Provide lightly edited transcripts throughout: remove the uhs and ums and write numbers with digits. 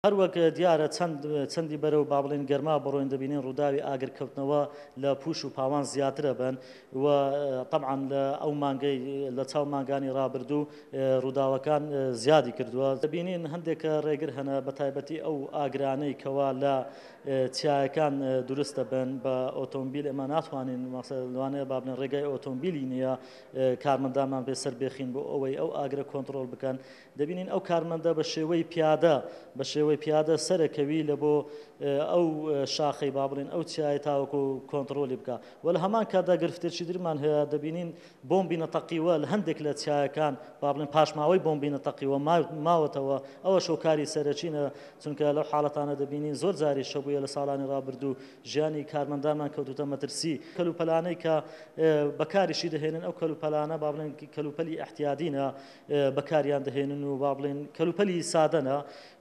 هەروەک دیارە چەندی بەرەو با بڵێن گەرما بڕۆین دەبینین ڕووداوی ئاگرکەوتنەوە لە پوش و پاوان زیاترە بن و طبعاً لە ئەو مانگەی لە چاو مانگانی ڕابردوو ڕووداوەکان زیادی کردووە دەبینین هەندێکە ڕێگر هەنە بە تایبەتی ئەو ئاگرانەی کەوا لە چیایەکان دروستە بن بە ئۆتۆمبیل ئێمە ناتوانین لەوانەیە با بڵێن ڕێگای ئۆتۆمبیلی نییە کارمەندامان بێسەر بێخین بۆ ئەوەی ئەو ئاگرە کۆنتڕۆڵ بکەن دەبینین ئەو کارمەندە بە شێوەی پیادە سەرەکەوی لە بۆ ئەو شاخەی با بڵێن ئەو چیای تاوەکو کۆنتڕۆلی بکە وە لە هەمان کاتدا گرفتێکی درمان هەیە دەبینین بۆمبی نەتەقیوە لە هەندێک لە چیایەکان با بڵێن پاشماوەی بۆمبی نەتەقیوە ماوەتەوە ئەوە شۆکاری سەرەکینە چونکە لەو حاڵەتانە دەبینین زۆر جاری شەبوویە لە ساڵانی ڕابردوو ژیانی کارمەندانمان کەوتوتە مەترسی کەلوپەلانەی کە بەکاریشی دەهێنن ئەو کەلوپەلانە با بڵێن کەلوپەلی ئەحتیادینە بەکاریان دەهێنن و با بڵێن کەلوپەلی سادەنە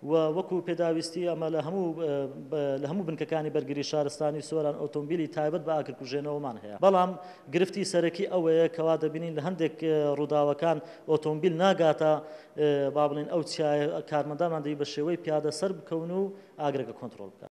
و وەکو پێداویستی ئەمە لە هەموو بنکەکانی بەرگری شارستانی سۆران ئۆتۆمبیلی تایبەت بە ئاگرکوژێنەوەمان هەیە بەڵام گرفتی سەرەکی ئەوەیە کەوا دەبینین لە هەندێک ڕووداوەکان ئۆتۆمبیل ناگاتە با بڵێن ئەو کارمەندانمان دەی بە شێوەی پیادە سەر بکەون و ئاگرەکە کۆنتڕۆڵ بکات.